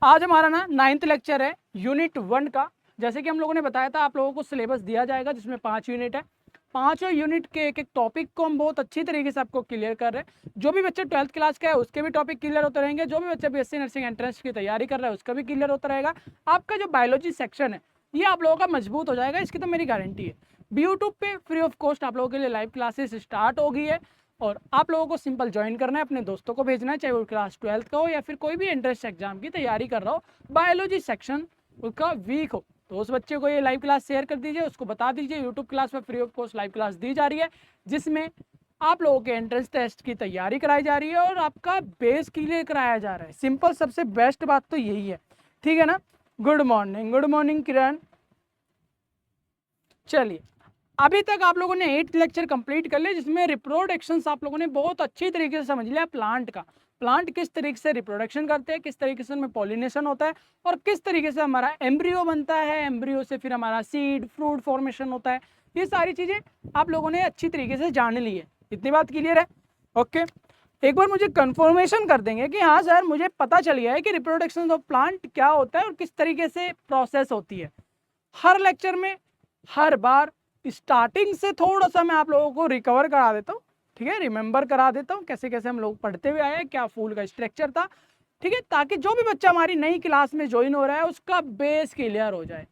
आज हमारा ना 9th लेक्चर है यूनिट 1 का। जैसे कि हम लोगों ने बताया था, आप लोगों को सिलेबस दिया जाएगा जिसमें 5 यूनिट है। पांचों यूनिट के एक एक टॉपिक को हम बहुत अच्छी तरीके से आपको क्लियर कर रहे हैं। जो भी बच्चे 12th क्लास का है उसके भी टॉपिक क्लियर होते रहेंगे, जो भी बच्चे बीएससी नर्सिंग एंट्रेंस की तैयारी कर रहा है उसका भी क्लियर होता रहेगा। आपका जो बायोलॉजी सेक्शन है ये आप लोगों का मजबूत हो जाएगा, इसकी तो मेरी गारंटी है। यूट्यूब पे फ्री ऑफ कॉस्ट आप लोगों के लिए लाइव क्लासेस स्टार्ट हो गई है और आप लोगों को सिंपल ज्वाइन करना है, अपने दोस्तों को भेजना है, चाहे वो क्लास 12th का हो या फिर कोई भी एंट्रेंस एग्जाम की तैयारी कर रहा हो, बायोलॉजी सेक्शन उसका वीक हो, तो उस बच्चे को ये लाइव क्लास शेयर कर दीजिए, उसको बता दीजिए यूट्यूब क्लास में free of cost live class दी जा रही है जिसमें आप लोगों के एंट्रेंस टेस्ट की तैयारी कराई जा रही है और आपका बेस क्लियर कराया जा रहा है। सिंपल, सबसे बेस्ट बात तो यही है, ठीक है ना। गुड मॉर्निंग किरण। चलिए, अभी तक आप लोगों ने 8 लेक्चर कंप्लीट कर लिए जिसमें रिप्रोडक्शंस आप लोगों ने बहुत अच्छी तरीके से समझ लिया। प्लांट का, प्लांट किस तरीके से रिप्रोडक्शन करते हैं, किस तरीके से उनमें पॉलिनेशन होता है और किस तरीके से हमारा एम्ब्रियो बनता है, एम्ब्रियो से फिर हमारा सीड फ्रूट फॉर्मेशन होता है। ये सारी चीजें आप लोगों ने अच्छी तरीके से जान ली है। इतनी बात क्लियर है? ओके, एक बार मुझे कंफर्मेशन कर देंगे कि हाँ सर मुझे पता चल गया है कि रिप्रोडक्शन ऑफ प्लांट क्या होता है और किस तरीके से प्रोसेस होती है। हर लेक्चर में हर बार स्टार्टिंग से थोड़ा सा मैं आप लोगों को रिकवर करा देता हूँ, ठीक है, रिमेंबर करा देता हूँ कैसे कैसे हम लोग पढ़ते हुए आए हैं, क्या फूल का स्ट्रक्चर था, ठीक है, ताकि जो भी बच्चा हमारी नई क्लास में ज्वाइन हो रहा है उसका बेस क्लियर हो जाए।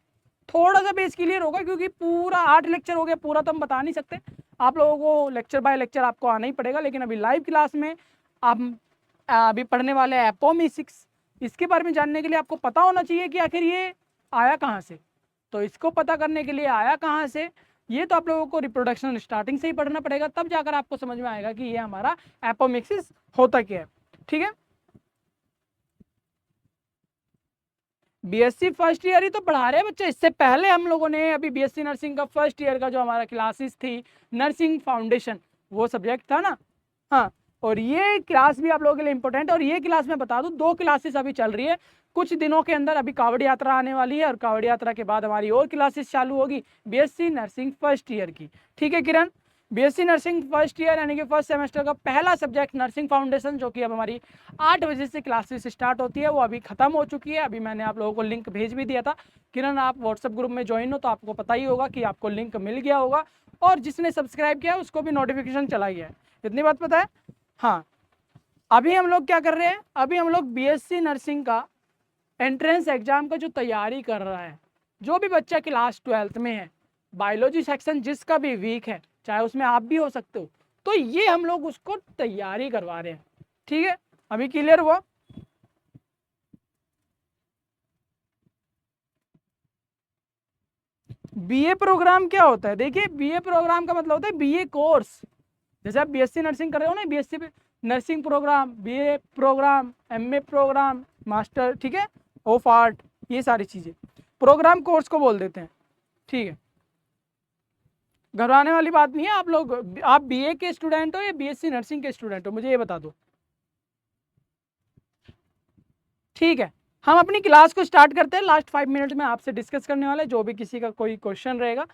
थोड़ा सा बेस क्लियर होगा क्योंकि पूरा 8 लेक्चर हो गया, पूरा तो हम बता नहीं सकते, आप लोगों को लेक्चर बाय लेक्चर आपको आना ही पड़ेगा। लेकिन अभी लाइव क्लास में आप अभी पढ़ने वाले हैं एपोमिक्स। इसके बारे में जानने के लिए आपको पता होना चाहिए कि आखिर ये आया कहाँ से। तो इसको पता करने के लिए आया कहाँ से, ये तो आप लोगों को रिप्रोडक्शन स्टार्टिंग से ही पढ़ना पड़ेगा, तब जाकर आपको समझ में आएगा कि ये हमारा एपोमिक्सिस होता क्या है, ठीक है। बीएससी फर्स्ट ईयर ही तो पढ़ा रहे हैं बच्चे। इससे पहले हम लोगों ने अभी बीएससी नर्सिंग का फर्स्ट ईयर का जो हमारा क्लासेस थी, नर्सिंग फाउंडेशन, वो सब्जेक्ट था ना। हाँ, और ये क्लास भी आप लोगों के लिए इंपॉर्टेंट, और ये क्लास मैं बता दूं 2 क्लासेस अभी चल रही है। कुछ दिनों के अंदर अभी कावड़ यात्रा आने वाली है और कावड़ यात्रा के बाद हमारी और क्लासेस चालू होगी बीएससी नर्सिंग फर्स्ट ईयर की, ठीक है किरण। बीएससी नर्सिंग फर्स्ट ईयर यानी कि फर्स्ट सेमेस्टर का पहला सब्जेक्ट नर्सिंग फाउंडेशन, जो कि अब हमारी 8 बजे से क्लासेस स्टार्ट होती है, वो अभी खत्म हो चुकी है। अभी मैंने आप लोगों को लिंक भेज भी दिया था। किरण, आप व्हाट्सएप ग्रुप में ज्वाइन हो तो आपको पता ही होगा कि आपको लिंक मिल गया होगा, और जिसने सब्सक्राइब किया उसको भी नोटिफिकेशन चला गया है। इतनी बात पता है? हाँ, अभी हम लोग क्या कर रहे हैं, अभी हम लोग बीएससी नर्सिंग का एंट्रेंस एग्जाम का जो तैयारी कर रहा है, जो भी बच्चा क्लास 12th में है, बायोलॉजी सेक्शन जिसका भी वीक है, चाहे उसमें आप भी हो सकते हो, तो ये हम लोग उसको तैयारी करवा रहे हैं, ठीक है। अभी क्लियर हुआ? बीए प्रोग्राम क्या होता है? देखिए, बीए प्रोग्राम का मतलब होता है बीए कोर्स। जैसे आप बीएससी नर्सिंग कर रहे हो ना, BSc nursing program, BA program, MA program, master, ठीक है, ऑफ आर्ट, ये सारी चीजें प्रोग्राम कोर्स को बोल देते हैं, ठीक है। घबराने वाली बात नहीं है। आप लोग, आप बीए के स्टूडेंट हो या बीएससी नर्सिंग के स्टूडेंट हो, मुझे ये बता दो, ठीक है। हम अपनी क्लास को स्टार्ट करते हैं। लास्ट 5 मिनट में आपसे डिस्कस करने वाले, जो भी किसी का कोई क्वेश्चन रहेगा,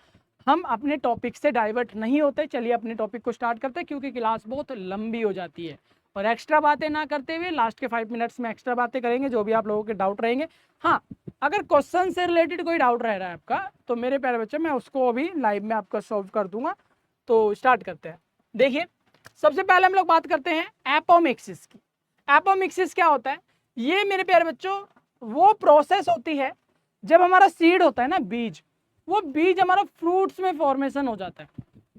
हम अपने टॉपिक से डाइवर्ट नहीं होते। चलिए अपने टॉपिक को स्टार्ट करते हैं, क्योंकि क्लास बहुत लंबी हो जाती है और एक्स्ट्रा बातें ना करते हुए लास्ट के 5 मिनट्स में एक्स्ट्रा बातें करेंगे, जो भी आप लोगों के डाउट रहेंगे। हाँ, अगर क्वेश्चन से रिलेटेड कोई डाउट रह रहा है आपका, तो मेरे प्यारे बच्चे, मैं उसको अभी लाइव में आपका सॉल्व कर दूंगा। तो स्टार्ट करते हैं। देखिए, सबसे पहले हम लोग बात करते हैं एपोमिक्सिस की। एपोमिक्सिस क्या होता है? ये मेरे प्यारे बच्चों वो प्रोसेस होती है जब हमारा सीड होता है ना, बीज, वो बीज हमारा फ्रूट्स में फॉर्मेशन हो जाता है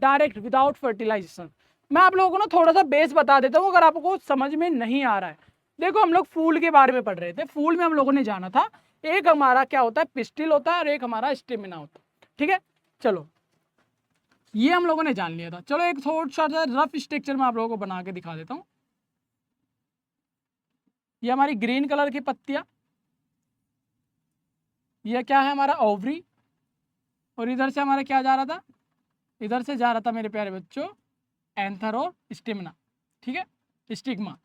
डायरेक्ट विदाउट फर्टिलाइजेशन। मैं आप लोगों को ना थोड़ा सा बेस बता देता हूँ अगर आपको समझ में नहीं आ रहा है। देखो, हम लोग फूल के बारे में पढ़ रहे थे, फूल में हम लोगों ने जाना था एक हमारा क्या होता है, पिस्टिल होता है, और एक हमारा स्टेमिना होता है, ठीक है। चलो, ये हम लोगों ने जान लिया था। चलो एक थोड़ा सा रफ स्ट्रक्चर में आप लोगों को बना के दिखा देता हूँ। ये हमारी ग्रीन कलर की पत्तियां, ये क्या है, हमारा ओवरी, और इधर से हमारा क्या जा रहा था, इधर से जा रहा था मेरे प्यारे बच्चों एंथर और स्टिमना, ठीक है, स्टिग्मा।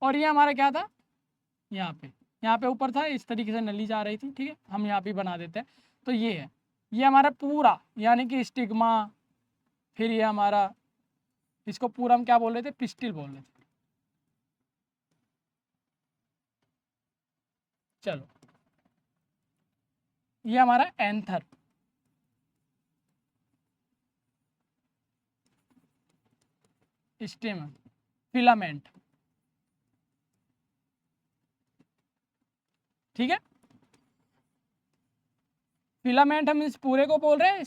और ये हमारा क्या था, यहाँ पे ऊपर था, इस तरीके से नली जा रही थी, ठीक है, हम यहाँ पे बना देते हैं। तो ये है, ये हमारा पूरा यानी कि स्टिग्मा, फिर ये हमारा, इसको पूरा हम क्या बोल रहे थे, पिस्टिल बोल रहे थे। चलो ये हमारा एंथर, स्टेमन, फिलामेंट, ठीक है। फिलामेंट हम इस पूरे को बोल रहे हैं,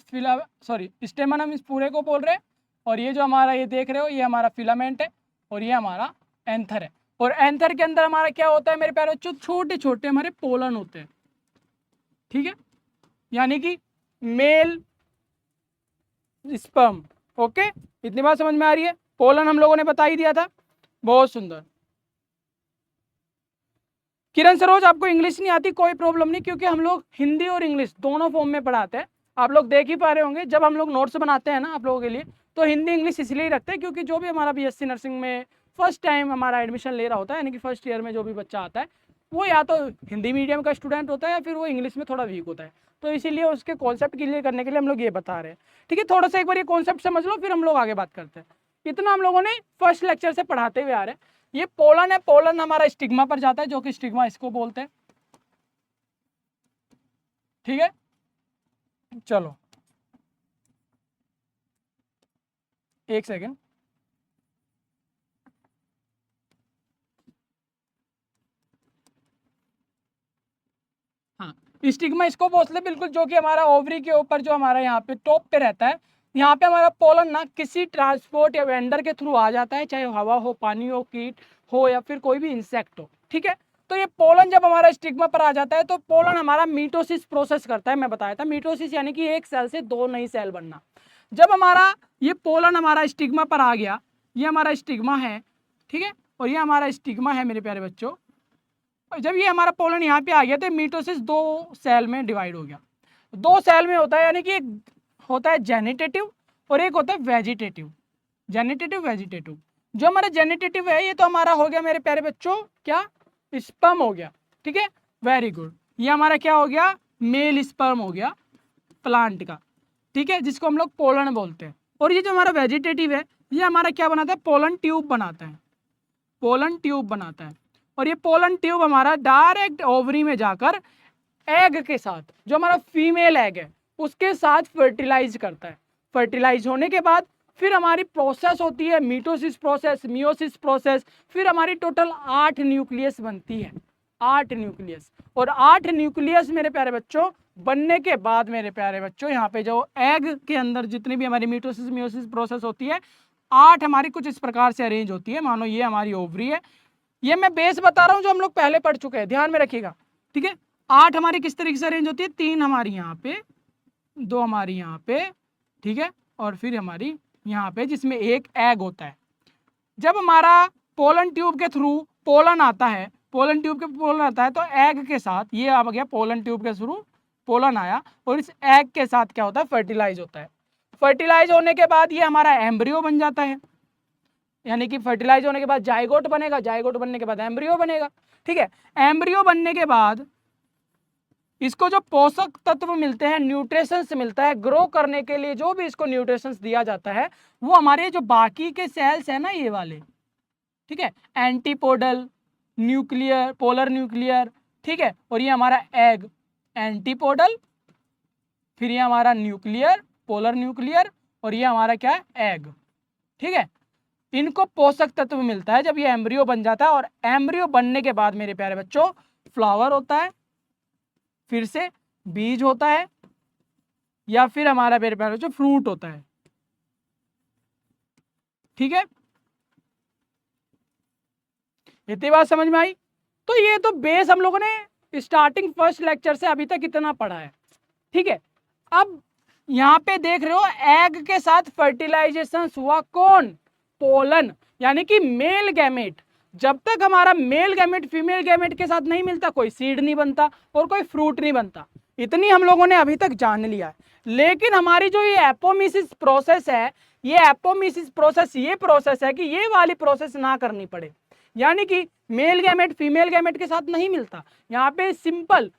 स्टेमन हम इस पूरे को बोल रहे हैं, और ये जो हमारा ये देख रहे हो ये हमारा फिलामेंट है, और ये हमारा एंथर है। और एंथर के अंदर हमारा क्या होता है मेरे प्यारे बच्चों, छोटे छोटे हमारे पोलन होते हैं, ठीक है, यानी कि मेल स्पर्म। ओके, इतनी बात समझ में आ रही है। पोलन हम लोगों ने बता ही दिया था, बहुत सुंदर। किरण सरोज आपको इंग्लिश नहीं आती, कोई प्रॉब्लम नहीं, क्योंकि हम लोग हिंदी और इंग्लिश दोनों फॉर्म में पढ़ाते हैं। आप लोग देख ही पा रहे होंगे जब हम लोग नोट्स बनाते हैं ना आप लोगों के लिए, तो हिंदी इंग्लिश इसलिए रखते हैं क्योंकि जो भी हमारा बीएससी नर्सिंग में फर्स्ट टाइम हमारा एडमिशन ले रहा होता है, यानी कि फर्स्ट ईयर में जो भी बच्चा आता है वो या तो हिंदी मीडियम का स्टूडेंट होता है या फिर वो इंग्लिश में थोड़ा वीक होता है, तो इसीलिए उसके कॉन्सेप्ट क्लियर करने के लिए हम लोग ये बता रहे हैं। ठीक है, थोड़ा सा एक बार ये कॉन्सेप्ट समझ लो, फिर हम लोग आगे बात करते हैं। इतना हम लोगों ने फर्स्ट लेक्चर से पढ़ाते हुए आ रहे हैं। ये पोलन है, पोलन हमारा स्टिग्मा पर जाता है, जो कि स्टिग्मा इसको बोलते हैं, ठीक है। चलो एक सेकेंड, हाँ, स्टिग्मा इसको बोलते हैं बिल्कुल, जो कि हमारा ओवरी के ऊपर जो हमारा यहाँ पे टॉप पे रहता है। यहाँ पे हमारा पोलन ना किसी ट्रांसपोर्ट या वेंडर के थ्रू आ जाता है, चाहे हवा हो, पानी हो, कीट हो या फिर कोई भी इंसेक्ट हो, ठीक है। तो ये पोलन जब हमारा स्टिग्मा पर आ जाता है तो पोलन हमारा मीटोसिस प्रोसेस करता है। मैं बताया था मीटोसिस यानी कि एक सेल से दो नई सेल बनना। जब हमारा ये पोलन हमारा स्टिग्मा पर आ गया, ये हमारा स्टिग्मा है, ठीक है, और ये हमारा स्टिग्मा है मेरे प्यारे बच्चों। जब ये हमारा पोलन यहाँ पे आ गया तो मीटोसिस दो सेल में डिवाइड हो गया। दो सेल में होता है, यानी कि एक होता है जेनिटेटिव और एक होता है वेजिटेटिव। जेनिटेटिव वेजिटेटिव, जो हमारा जेनिटेटिव है ये तो हमारा हो गया मेरे प्यारे बच्चों क्या, स्पर्म हो गया, ठीक है, वेरी गुड। ये हमारा क्या हो गया, मेल स्पर्म हो गया प्लांट का, ठीक है, जिसको हम लोग पोलन बोलते हैं। और ये जो हमारा वेजिटेटिव है ये हमारा क्या बनाता है, पोलन ट्यूब बनाता है, पोलन ट्यूब बनाता है। और ये पोलन ट्यूब हमारा डायरेक्ट ओवरी में जाकर एग के साथ, जो हमारा फीमेल एग है उसके साथ फर्टिलाइज करता है। फर्टिलाइज होने के बाद फिर हमारी प्रोसेस होती है मीटोसिस प्रोसेस, मियोसिस प्रोसेस, फिर हमारी टोटल 8 न्यूक्लियस बनती है, 8 न्यूक्लियस। और 8 न्यूक्लियस मेरे प्यारे बच्चों बनने के बाद मेरे प्यारे बच्चों यहाँ पे जो एग के अंदर जितनी भी हमारी मीटोसिस मियोसिस प्रोसेस होती है, 8 हमारी कुछ इस प्रकार से अरेंज होती है। मानो ये हमारी ओवरी है, ये मैं बेस बता रहा हूँ जो हम लोग पहले पढ़ चुके हैं, ध्यान में रखिएगा, ठीक है। 8 हमारी किस तरीके से अरेंज होती है, 3 हमारी यहाँ पे, 2 हमारी यहाँ पे, ठीक है, और फिर हमारी यहाँ पे जिसमें एक एग होता है। जब हमारा पोलन ट्यूब के थ्रू पोलन आता है, पोलन ट्यूब के पोलन आता है तो एग के साथ ये आ गया, पोलन ट्यूब के थ्रू पोलन आया और इस एग के साथ क्या होता है, फर्टिलाइज होता है। फर्टिलाइज होने के बाद ये हमारा एम्ब्रियो बन जाता है, यानी कि फर्टिलाइज होने के बाद जाइगोट बनेगा, जाइगोट बनने के बाद एम्ब्रियो बनेगा, ठीक है। एम्ब्रियो बनने के बाद इसको जो पोषक तत्व मिलते हैं, न्यूट्रिशंस मिलता है ग्रो करने के लिए, जो भी इसको न्यूट्रिशंस दिया जाता है वो हमारे जो बाकी के सेल्स है ना ये वाले, ठीक है, एंटीपोडल, न्यूक्लियर, पोलर न्यूक्लियर, ठीक है, और ये हमारा एग, एंटीपोडल, फिर ये हमारा न्यूक्लियर, पोलर न्यूक्लियर, और ये हमारा क्या है, एग, ठीक है। इनको पोषक तत्व मिलता है जब ये एम्ब्रियो बन जाता है। और एम्ब्रियो बनने के बाद मेरे प्यारे बच्चों फ्लावर होता है, फिर से बीज होता है, या फिर हमारा मेरे प्यारे बच्चों फ्रूट होता है, ठीक है। इतनी बात समझ में आई। तो ये तो बेस हम लोगों ने स्टार्टिंग फर्स्ट लेक्चर से अभी तक इतना पढ़ा है, ठीक है। अब यहाँ पे देख रहे हो एग के साथ फर्टिलाइजेशन हुआ, कौन, पोलन, यानी कि मेल गैमेट। जब तक हमारा मेल गैमेट फीमेल गैमेट के साथ नहीं मिलता कोई सीड नहीं बनता और कोई फ्रूट नहीं बनता। इतनी हम लोगों ने अभी तक जान लिया है। लेकिन हमारी जो ये एपोमिसिस प्रोसेस है, ये एपोमिसिस प्रोसेस ये प्रोसेस है कि ये वाली प्रोसेस ना करनी पड़े, यानी कि मेल गैमेट फीमेल गैमेट के साथ नहीं मिलता। यहाँ पे सिंपल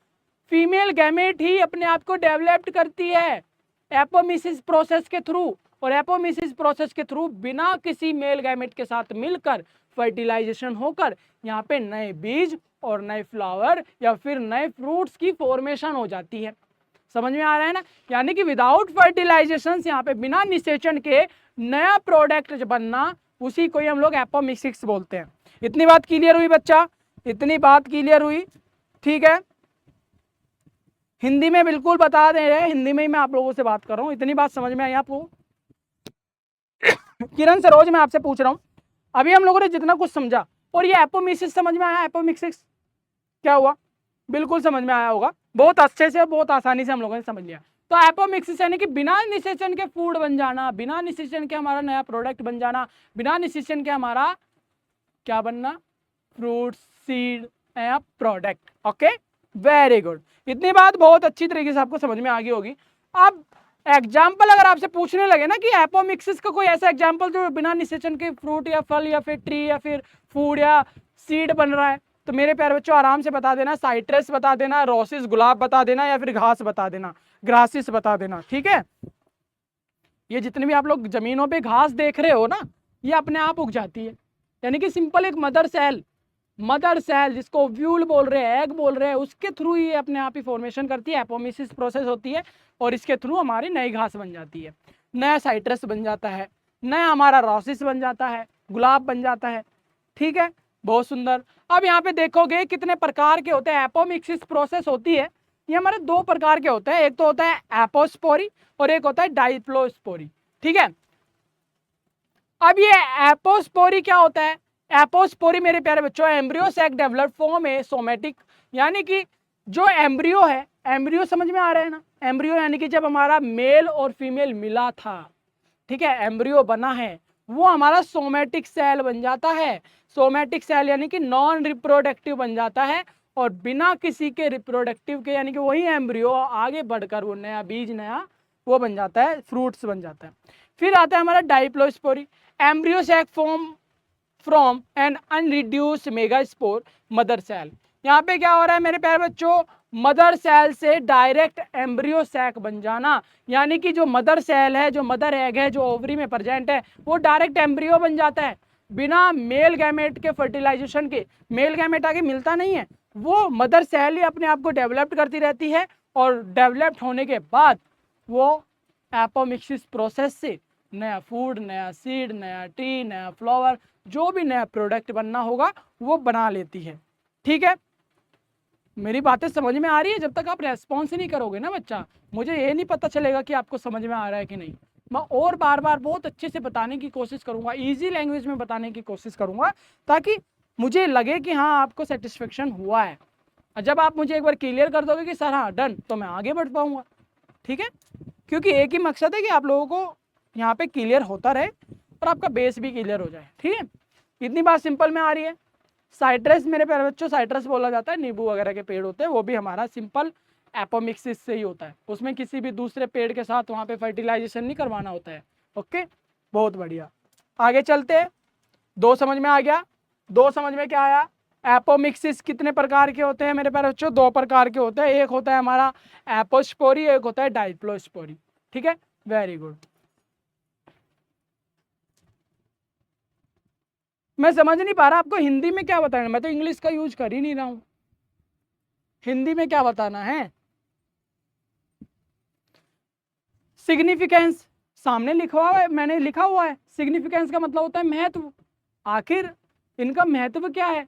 फीमेल गैमेट ही अपने आप को डेवलप्ड करती है एपोमिसिस प्रोसेस के थ्रू, और एपोमिसिस प्रोसेस के थ्रू बिना किसी मेल गैमेट के साथ मिलकर फर्टिलाइजेशन होकर यहाँ पे नए बीज और नए फ्लावर या फिर नए फ्रूट्स की फॉर्मेशन हो जाती है। समझ में आ रहा है ना? यानी कि विदाउट फर्टिलाइजेशन, यहाँ पे बिना निषेचन के नया प्रोडक्ट बनना, उसी को ही हम लोग एपोमिक्सिस बोलते हैं। इतनी बात क्लियर हुई बच्चा? इतनी बात क्लियर हुई? ठीक है, हिंदी में बिल्कुल बता दे रहे हैं, हिंदी में ही मैं आप लोगों से बात कर रहा हूँ। इतनी बात समझ में आई आपको? किरण सरोज, मैं आपसे पूछ रहा हूँ, अभी हम लोगों ने जितना कुछ समझा, और ये एपोमिक्सिस समझ में आया? एपोमिक्सिस क्या हुआ? बिल्कुल समझ में आया होगा, बहुत अच्छे से, बहुत आसानी से हम लोगों ने समझ लिया। तो एपोमिक्सिस यानी कि बिना निषेचन के फूड बन जाना, बिना निषेचन के हमारा नया प्रोडक्ट बन जाना, बिना निषेचन के हमारा क्या बनना? फ्रूट, सीड, नया प्रोडक्ट। Okay, very good. इतनी बात बहुत अच्छी तरीके से आपको समझ में आ गई होगी। अब एग्जाम्पल अगर आपसे पूछने लगे ना कि एपोमिक्सिस का कोई ऐसा एग्जाम्पल जो बिना निषेचन के फ्रूट या फल या फिर ट्री या फिर फूड या सीड बन रहा है, तो मेरे प्यारे बच्चों आराम से बता देना, साइट्रस बता देना, रोसिस गुलाब बता देना, या फिर घास बता देना, ग्रासिस बता देना। ठीक है, ये जितने भी आप लोग जमीनों पे घास देख रहे हो ना, ये अपने आप उग जाती है। यानी कि सिंपल एक मदर सेल जिसको ओव्यूल बोल रहे हैं, एग बोल रहे हैं, उसके थ्रू ये अपने आप ही फॉर्मेशन करती है, एपोमिसिस प्रोसेस होती है, और इसके थ्रू हमारी नई घास बन जाती है, नया साइट्रस बन जाता है, नया हमारा रोसिस बन जाता है, गुलाब बन जाता है। ठीक है, बहुत सुंदर। अब यहाँ पे देखोगे कितने प्रकार के होते हैं, एपोमिक्सिस प्रोसेस होती है, ये हमारे दो प्रकार के होते हैं, एक तो होता है एपोस्पोरी और एक होता है डाइप्लोस्पोरी। ठीक है, अब ये एपोस्पोरी क्या होता है? एपोस्पोरी मेरे प्यारे बच्चों, एम्ब्रियो सैक डेवलप फॉर्म है सोमेटिक, यानी कि जो एम्ब्रियो है, एम्ब्रियो समझ में आ रहा है ना? एम्ब्रियो यानी कि जब हमारा मेल और फीमेल मिला था, ठीक है, एम्ब्रियो बना है, वो हमारा सोमेटिक सेल बन जाता है। सोमेटिक सेल यानी कि नॉन रिप्रोडक्टिव बन जाता है, और बिना किसी के रिप्रोडक्टिव के, यानी कि वही एम्ब्रियो आगे बढ़कर वो नया बीज, नया वो बन जाता है, फ्रूट्स बन जाता है। फिर आता है हमारा diplospory, embryo sac form from an unreduced megaspore mother cell. यहाँ पे क्या हो रहा है मेरे प्यारे बच्चों? मदर सेल से डायरेक्ट एम्ब्रियो सैक बन जाना, यानी कि जो मदर सेल है, जो मदर एग है, जो ओवरी में प्रेजेंट है, वो डायरेक्ट एम्ब्रियो बन जाता है बिना मेल गैमेट के फर्टिलाइजेशन के। मेल गैमेट आगे मिलता नहीं है, वो मदर सेल ही अपने आप को डेवलप्ड करती रहती है, और डेवलप्ड होने के बाद वो एपोमिक्सिस प्रोसेस से नया फूड, नया सीड, नया ट्री, नया फ्लावर, जो भी नया प्रोडक्ट बनना होगा वो बना लेती है। ठीक है, मेरी बातें समझ में आ रही है? जब तक आप रेस्पॉन्स ही नहीं करोगे ना बच्चा, मुझे ये नहीं पता चलेगा कि आपको समझ में आ रहा है कि नहीं। मैं और बार बार बहुत अच्छे से बताने की कोशिश करूंगा, इजी लैंग्वेज में बताने की कोशिश करूंगा, ताकि मुझे लगे कि हाँ आपको सेटिस्फेक्शन हुआ है। और जब आप मुझे एक बार क्लियर कर दोगे कि सर हाँ डन, तो मैं आगे बढ़ पाऊंगा। ठीक है, क्योंकि एक ही मकसद है कि आप लोगों को यहाँ पे क्लियर होता रहे और आपका बेस भी क्लियर हो जाए। ठीक है, इतनी बात सिंपल में आ रही है। साइट्रस मेरे प्यारे बच्चों, साइट्रस बोला जाता है, नींबू वगैरह के पेड़ होते हैं, वो भी हमारा सिंपल एपोमिक्सिस से ही होता है, उसमें किसी भी दूसरे पेड़ के साथ वहाँ पे फर्टिलाइजेशन नहीं करवाना होता है। ओके, बहुत बढ़िया, आगे चलते हैं। दो समझ में आ गया? दो समझ में क्या आया? एपोमिक्सिस कितने प्रकार के होते हैं मेरे प्यारे बच्चों? दो प्रकार के होते हैं, एक होता है हमारा एपोस्पोरी, एक होता है डाइप्लोस्पोरी। ठीक है, वेरी गुड। मैं समझ नहीं पा रहा आपको हिंदी में क्या बताना, मैं तो इंग्लिश का यूज कर ही नहीं रहा हूं, हिंदी में क्या बताना है? सिग्निफिकेंस सामने लिखा हुआ है, मैंने लिखा हुआ है, सिग्निफिकेंस का मतलब होता है महत्व। आखिर इनका महत्व क्या है?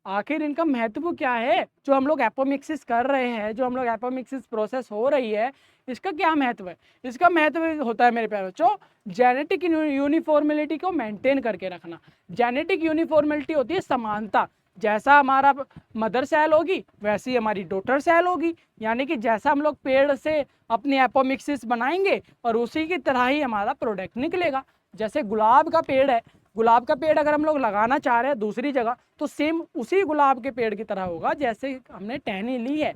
आखिर इनका महत्व क्या है? जो हम लोग एपोमिक्सिस कर रहे हैं, जो हम लोग एपोमिक्सिस प्रोसेस हो रही है, इसका क्या महत्व है? इसका महत्व होता है मेरे प्यारे बच्चों, जेनेटिक यूनिफॉर्मिलिटी को मेंटेन करके रखना। जेनेटिक यूनिफॉर्मिलिटी होती है समानता, जैसा हमारा मदर सेल होगी वैसी ही हमारी डॉटर सेल होगी, यानी कि जैसा हम लोग पेड़ से अपनी एपोमिक्सिस बनाएंगे और उसी की तरह ही हमारा प्रोडक्ट निकलेगा। जैसे गुलाब का पेड़ है, गुलाब का पेड़ अगर हम लोग लगाना चाह रहे हैं दूसरी जगह, तो सेम उसी गुलाब के पेड़ की तरह होगा जैसे हमने टहनी ली है,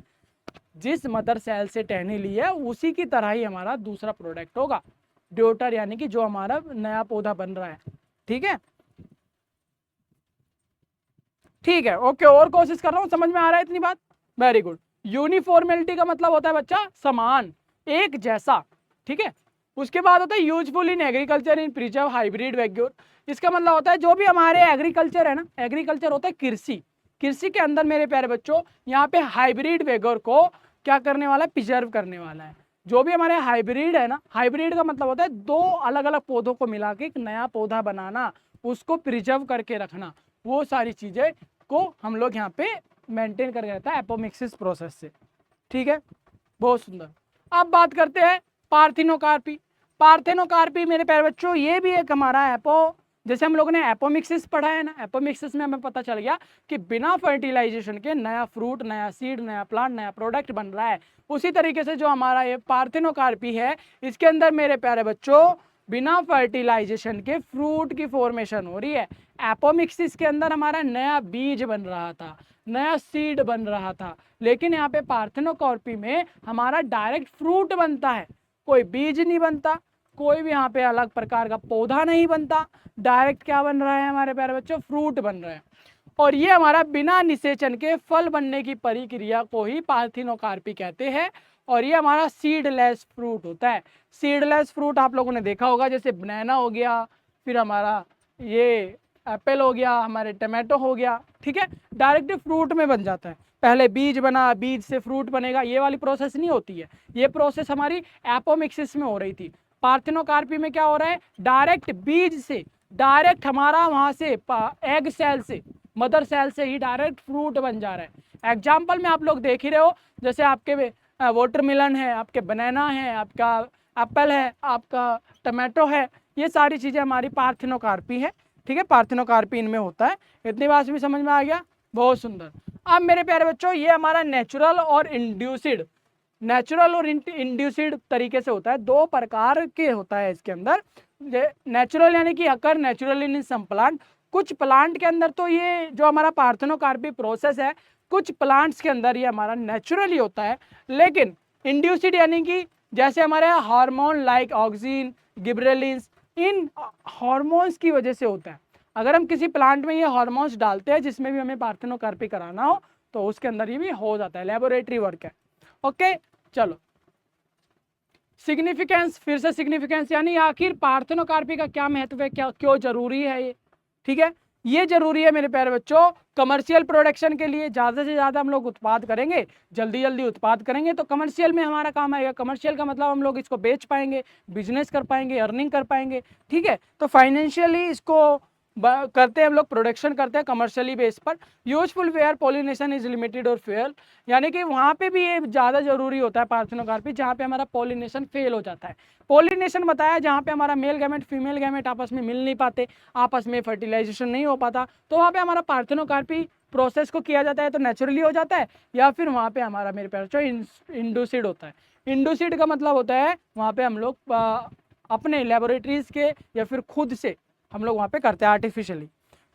जिस मदर सेल से टहनी ली है उसी की तरह ही हमारा दूसरा प्रोडक्ट होगा, ड्योटर, यानी कि जो हमारा नया पौधा बन रहा है। ठीक है, ठीक है, ओके, और कोशिश कर रहा हूं, समझ में आ रहा है इतनी बात? Very good. यूनिफॉर्मेलिटी का मतलब होता है बच्चा समान, एक जैसा। ठीक है, उसके बाद होता है useful in agriculture in preserve hybrid vigour, इसका मतलब होता है जो भी हमारे एग्रीकल्चर है ना, एग्रीकल्चर होता है कृषि, कृषि के अंदर मेरे प्यारे बच्चों यहाँ पे हाइब्रिड वेगर को क्या करने वाला है, प्रिजर्व करने वाला है। जो भी हमारे हाइब्रिड है ना, हाइब्रिड का मतलब होता है दो अलग अलग पौधों को मिला के एक नया पौधा बनाना, उसको प्रिजर्व करके रखना, वो सारी चीजें को हम लोग यहाँ पे मेंटेन करके रहता है एपोमिक्सिस प्रोसेस से। ठीक है, बहुत सुंदर। अब बात करते हैं पार्थिनोकार्पी। पार्थिनोकार्पी मेरे प्यारे बच्चों ये भी एक हमारा जैसे हम लोगों ने एपोमिक्सिस पढ़ा है ना, एपोमिक्सिस में हमें पता चल गया कि बिना फर्टिलाइजेशन के नया फ्रूट, नया सीड, नया प्लांट, नया प्रोडक्ट बन रहा है। उसी तरीके से जो हमारा ये पार्थिनोकार्पी है, इसके अंदर मेरे प्यारे बच्चों बिना फर्टिलाइजेशन के फ्रूट की फॉर्मेशन हो रही है। एपोमिक्सिस के अंदर हमारा नया बीज बन रहा था, नया सीड बन रहा था, लेकिन यहाँ पे पार्थिनोकार्पी में हमारा डायरेक्ट फ्रूट बनता है, कोई बीज नहीं बनता, कोई भी यहाँ पे अलग प्रकार का पौधा नहीं बनता, डायरेक्ट क्या बन रहा है हमारे प्यारे बच्चों, फ्रूट बन रहे हैं। और ये हमारा बिना निषेचन के फल बनने की प्रक्रिया को ही पार्थिनोकार्पी कहते हैं। और ये हमारा सीडलेस फ्रूट होता है। सीडलेस फ्रूट आप लोगों ने देखा होगा, जैसे बनाना हो गया, फिर हमारा ये एप्पल हो गया, हमारे टमाटो हो गया, ठीक है, डायरेक्ट फ्रूट में बन जाता है। पहले बीज बना, बीज से फ्रूट बनेगा, ये वाली प्रोसेस नहीं होती है। ये प्रोसेस हमारी एपोमिक्सिस में हो रही थी। पार्थिनोकार्पी में क्या हो रहा है, डायरेक्ट बीज से, डायरेक्ट हमारा वहां से एग सेल से, मदर सेल से ही डायरेक्ट फ्रूट बन जा रहा है। एग्जाम्पल में आप लोग देख ही रहे हो, जैसे आपके वाटरमेलन है, आपके बनाना है, आपका एप्पल है, आपका टमाटो है, ये सारी चीजें हमारी पार्थिनोकार्पी है। ठीक है, पार्थिनोकार्पी इनमें होता है। इतनी बात भी समझ में आ गया, बहुत सुंदर। अब मेरे प्यारे बच्चों ये हमारा नेचुरल और इंड्यूसिड, नेचुरल और इंड्यूसिड तरीके से होता है, दो प्रकार के होता है इसके अंदर। नेचुरल यानी कि अकर नेचुरल इन सम प्लांट, कुछ प्लांट के अंदर तो ये जो हमारा पार्थिनोकार्पी प्रोसेस है, कुछ प्लांट्स के अंदर ये हमारा नेचुरली होता है। लेकिन इंड्यूसिड यानी कि जैसे हमारे हार्मोन लाइक ऑक्सिन, गिबरेलिन्स, इन हार्मोन्स की वजह से होता है। अगर हम किसी प्लांट में ये हार्मोन्स डालते हैं जिसमें भी हमें पार्थिनोकार्पी कराना हो, तो उसके अंदर ये भी हो जाता है, लेबोरेटरी वर्क है। ओके, चलो सिग्निफिकेंस, फिर से सिग्निफिकेंस यानी आखिर पार्थिनोकार्पी का क्या महत्व है, क्या क्यों जरूरी है ये। ठीक है, ये जरूरी है मेरे प्यारे बच्चों कमर्शियल प्रोडक्शन के लिए। ज़्यादा से ज़्यादा हम लोग उत्पाद करेंगे, जल्दी जल्दी उत्पाद करेंगे तो कमर्शियल में हमारा काम आएगा। कमर्शियल का मतलब हम लोग इसको बेच पाएंगे, बिजनेस कर पाएंगे, अर्निंग कर पाएंगे। ठीक है, तो फाइनेंशियली इसको करते हैं हम लोग, प्रोडक्शन करते हैं कमर्शियली बेस पर। Useful where pollination is limited और फेल, यानी कि वहाँ पे भी ये ज़्यादा जरूरी होता है पार्थिनोकार्पी, जहाँ पे हमारा पॉलिनेशन फेल हो जाता है। पॉलिनेशन बताया जहाँ पे हमारा मेल गैमेट फीमेल गैमेट आपस में मिल नहीं पाते, आपस में फर्टिलाइजेशन नहीं हो पाता, तो वहाँ पे हमारा पार्थिनोकार्पी प्रोसेस को किया जाता है, तो नेचुरली हो जाता है। या फिर वहाँ पे हमारा मेरे प्यारे बच्चों इंडोसिड होता है। इंडोसिड का मतलब होता है वहाँ पे हम लोग अपने लेबोरेटरीज के या फिर खुद से हम लोग वहाँ पे करते हैं आर्टिफिशियली।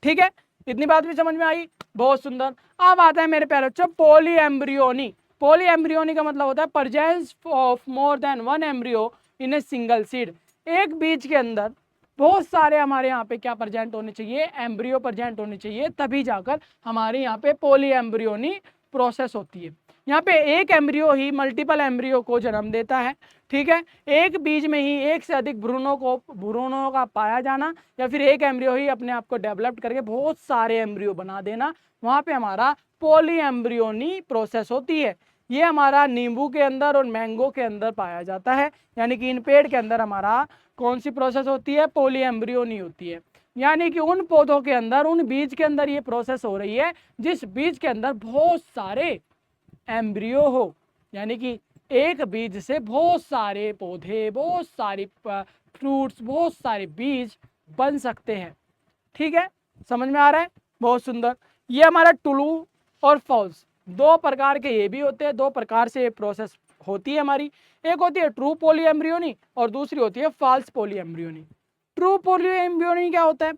ठीक है, इतनी बात भी समझ में आई, बहुत सुंदर। अब आता है मेरे प्यारे बच्चों पॉली एम्ब्रियोनी। पॉली एम्ब्रियोनी का मतलब होता है presence of more than one embryo in a single seed. एक बीज के अंदर बहुत सारे हमारे यहाँ पे क्या प्रेजेंट होने चाहिए, एम्ब्रियो प्रेजेंट होने चाहिए, तभी जाकर हमारे यहाँ पे पॉली एम्ब्रियोनी प्रोसेस होती है। यहाँ पे एक एम्ब्रियो ही मल्टीपल एम्ब्रियो को जन्म देता है। ठीक है, एक बीज में ही एक से अधिक भ्रूणों का पाया जाना, या फिर एक एम्ब्रियो ही अपने आप को डेवलप करके बहुत सारे एम्ब्रियो बना देना, वहाँ पे हमारा पॉली एम्ब्रियोनी प्रोसेस होती है। ये हमारा नींबू के अंदर और मैंगो के अंदर पाया जाता है, यानी कि इन पेड़ के अंदर हमारा कौन सी प्रोसेस होती है, पॉली एम्ब्रियोनी होती है। यानी कि उन पौधों के अंदर, उन बीज के अंदर ये प्रोसेस हो रही है जिस बीज के अंदर बहुत सारे एम्ब्रियो हो, यानी कि एक बीज से बहुत सारे पौधे, बहुत सारी फ्रूट्स, बहुत सारे बीज बन सकते हैं। ठीक है, समझ में आ रहा है, बहुत सुंदर। ये हमारा ट्रू और फॉल्स दो प्रकार के ये भी होते हैं, दो प्रकार से ये प्रोसेस होती है हमारी। एक होती है ट्रू पॉली एम्ब्रियोनी और दूसरी होती है false polyembryony. True polyembryony क्या होता है,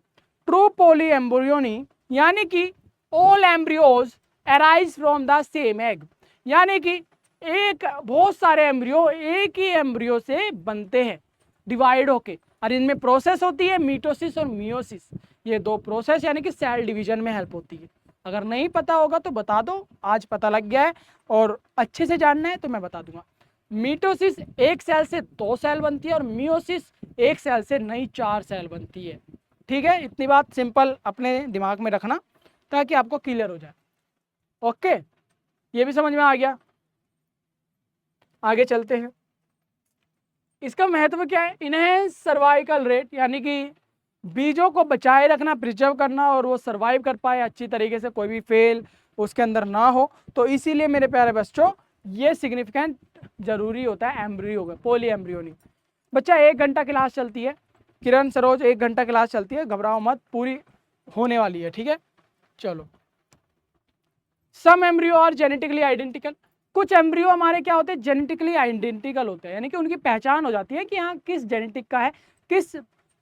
ट्रू पॉली एम्ब्रियोनी यानी कि all embryos arise from the same egg, यानी कि एक बहुत सारे एम्ब्रियो एक ही एम्ब्रियो से बनते हैं डिवाइड होके, और इनमें प्रोसेस होती है मीटोसिस और मियोसिस। ये दो प्रोसेस यानी कि सेल डिवीजन में हेल्प होती है। अगर नहीं पता होगा तो बता दो, आज पता लग गया है और अच्छे से जानना है तो मैं बता दूंगा। मीटोसिस एक सेल से दो सेल बनती है और मियोसिस एक सेल से नई 4 सेल बनती है। ठीक है, इतनी बात सिंपल अपने दिमाग में रखना ताकि आपको क्लियर हो जाए। ओके, ये भी समझ में आ गया। आगे चलते हैं। इसका महत्व क्या है? इनहेंस सर्वाइकल रेट, यानी कि बीजों को बचाए रखना, प्रिजर्व करना, और वो सर्वाइव कर पाए अच्छी तरीके से, कोई भी फेल उसके अंदर ना हो। तो इसीलिए मेरे प्यारे बच्चों ये सिग्निफिकेंट जरूरी होता है एम्ब्रियो का, पॉली एम्ब्रियोनिक। बच्चा 1 घंटा क्लास चलती है, किरण सरोज 1 घंटा क्लास चलती है, घबराओ मत, पूरी होने वाली है। ठीक है, चलो। सम एम्ब्रियो आर जेनेटिकली आइडेंटिकल, कुछ एम्ब्रियो हमारे क्या होते हैं, जेनेटिकली आइडेंटिकल होते हैं, यानी कि उनकी पहचान हो जाती है कि हाँ किस जेनेटिक का है, किस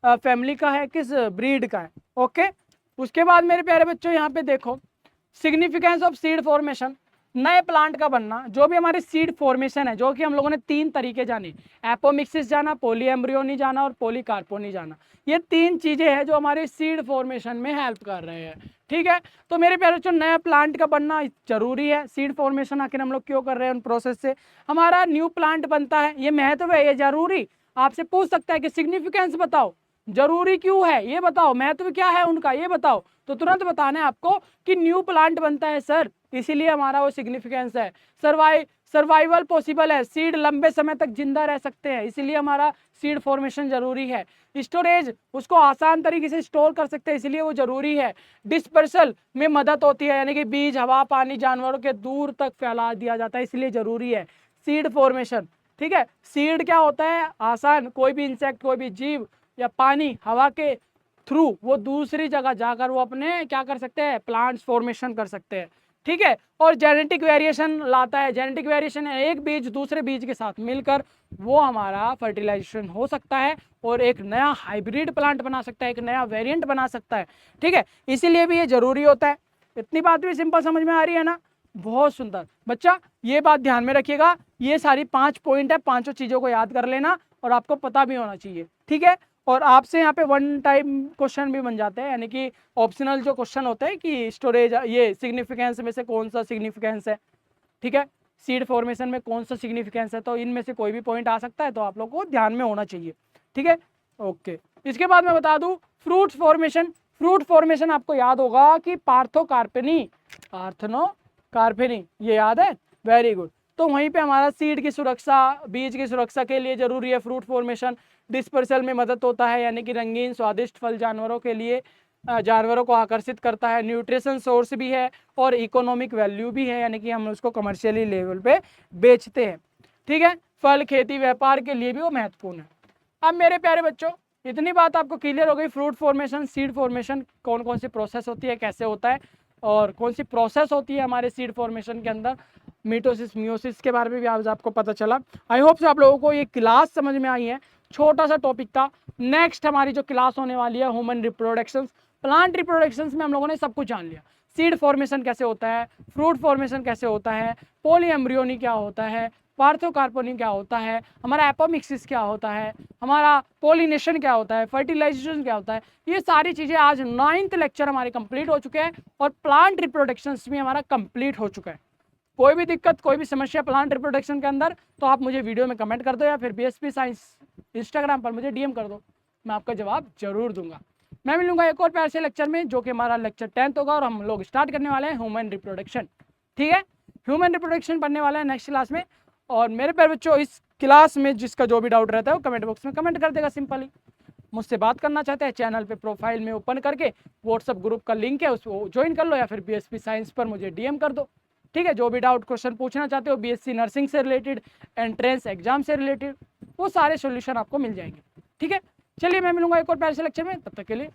फैमिली का है, किस ब्रीड का है। ओके, उसके बाद मेरे प्यारे बच्चों यहाँ पे देखो सिग्निफिकेंस ऑफ सीड फॉर्मेशन, नए प्लांट का बनना। जो भी हमारे सीड फॉर्मेशन है, जो कि हम लोगों ने 3 तरीके जाने, एपोमिक्सिस जाना, पॉलीएम्ब्रियोनी जाना और पॉलीकार्पोनी जाना। ये 3 चीजें हैं जो हमारे सीड फॉर्मेशन में हेल्प कर रहे हैं। ठीक है, तो मेरे प्यारे बच्चों नया प्लांट का बनना जरूरी है। सीड फॉर्मेशन आखिर हम लोग क्यों कर रहे हैं, उन प्रोसेस से हमारा न्यू प्लांट बनता है, ये महत्व है, ये जरूरी। आपसे पूछ सकता है कि सिग्निफिकेंस बताओ, जरूरी क्यों है ये बताओ, महत्व क्या है उनका ये बताओ, तो तुरंत बताना है आपको कि न्यू प्लांट बनता है सर, इसीलिए हमारा वो सिग्निफिकेंस है। सर्वाइवल पॉसिबल है, सीड लंबे समय तक जिंदा रह सकते हैं, इसीलिए हमारा सीड फॉर्मेशन जरूरी है। स्टोरेज, उसको आसान तरीके से स्टोर कर सकते हैं, इसलिए वो जरूरी है। डिस्पर्सल में मदद होती है, यानी कि बीज हवा पानी जानवरों के दूर तक फैला दिया जाता है, इसलिए जरूरी है सीड फॉर्मेशन। ठीक है, सीड क्या होता है, आसान, कोई भी इंसेक्ट, कोई भी जीव या पानी हवा के थ्रू वो दूसरी जगह जाकर वो अपने क्या कर सकते हैं, प्लांट्स फॉर्मेशन कर सकते हैं। ठीक है, और जेनेटिक वेरिएशन लाता है, जेनेटिक वेरिएशन एक बीज दूसरे बीज के साथ मिलकर वो हमारा फर्टिलाइजेशन हो सकता है और एक नया हाइब्रिड प्लांट बना सकता है, एक नया वेरिएंट बना सकता है। ठीक है, इसीलिए भी ये जरूरी होता है। इतनी बात भी सिंपल समझ में आ रही है ना, बहुत सुंदर। बच्चा ये बात ध्यान में रखिएगा, ये सारी 5 पॉइंट है, 5 चीजों को याद कर लेना और आपको पता भी होना चाहिए। ठीक है, और आपसे यहाँ पे 1 टाइम क्वेश्चन भी बन जाते हैं, यानी कि ऑप्शनल जो क्वेश्चन होते हैं कि स्टोरेज, ये सिग्निफिकेंस में से कौन सा सिग्निफिकेंस है। ठीक है, सीड फॉर्मेशन में कौन सा सिग्निफिकेंस है, तो इनमें से कोई भी पॉइंट आ सकता है, तो आप लोग को ध्यान में होना चाहिए। ठीक है, ओके। इसके बाद मैं बता दूं फ्रूट फॉर्मेशन। फ्रूट फॉर्मेशन आपको याद होगा कि पार्थोकार्पेनी, पार्थनोकार्पेनी, ये याद है, वेरी गुड। तो वहीं पे हमारा सीड की सुरक्षा, बीज की सुरक्षा के लिए जरूरी है फ्रूट फॉर्मेशन। डिस्पर्सल में मदद होता है, यानी कि रंगीन स्वादिष्ट फल जानवरों के लिए, जानवरों को आकर्षित करता है। न्यूट्रिशन सोर्स भी है और इकोनॉमिक वैल्यू भी है, यानी कि हम उसको कमर्शियली लेवल पे बेचते हैं। ठीक है, फल खेती व्यापार के लिए भी वो महत्वपूर्ण है। अब मेरे प्यारे बच्चों इतनी बात आपको क्लियर हो गई, फ्रूट फॉर्मेशन, सीड फॉर्मेशन, कौन कौन सी प्रोसेस होती है, कैसे होता है, और कौन सी प्रोसेस होती है हमारे सीड फॉर्मेशन के अंदर, मिटोसिस मियोसिस के बारे में भी आज आपको पता चला। आई होप से आप लोगों को ये क्लास समझ में आई है, छोटा सा टॉपिक था। नेक्स्ट हमारी जो क्लास होने वाली है ह्यूमन रिप्रोडक्शन, प्लांट रिप्रोडक्शन में हम लोगों ने सब कुछ जान लिया। सीड फॉर्मेशन कैसे होता है, फ्रूट फॉर्मेशन कैसे होता है, पॉली एम्ब्रियोनी क्या होता है, पार्थोकार्पोनी क्या होता है, हमारा एपोमिक्सिस क्या होता है, हमारा पोलिनेशन क्या होता है, फर्टिलाइजेशन क्या होता है, ये सारी चीज़ें आज 9th लेक्चर हमारे कंप्लीट हो चुके हैं और प्लांट रिप्रोडक्शन भी हमारा कंप्लीट हो चुका है। कोई भी दिक्कत, कोई भी समस्या प्लांट रिप्रोडक्शन के अंदर, तो आप मुझे वीडियो में कमेंट कर दो या फिर बीएसपी साइंस इंस्टाग्राम पर मुझे डीएम कर दो, मैं आपका जवाब जरूर दूंगा। मैं मिलूंगा एक और प्यार से लेक्चर में, जो कि हमारा लेक्चर 10th होगा और हम लोग स्टार्ट करने वाले हैं ह्यूमन रिप्रोडक्शन। ठीक है, ह्यूमन रिप्रोडक्शन पढ़ने वाला है नेक्स्ट क्लास में। और मेरे प्यारे बच्चों इस क्लास में जिसका जो भी डाउट रहता है वो कमेंट बॉक्स में कमेंट कर देगा सिंपली। मुझसे बात करना चाहते हैं, चैनल पे प्रोफाइल में ओपन करके व्हाट्सअप ग्रुप का लिंक है, उसको ज्वाइन कर लो या फिर बीएसपी साइंस पर मुझे डीएम कर दो। ठीक है, जो भी डाउट क्वेश्चन पूछना चाहते हो बीएससी नर्सिंग से रिलेटेड, एंट्रेंस एग्जाम से रिलेटेड, वो सारे सॉल्यूशन आपको मिल जाएंगे। ठीक है, चलिए मैं मिलूंगा एक और प्यारे से लेक्चर में, तब तक के लिए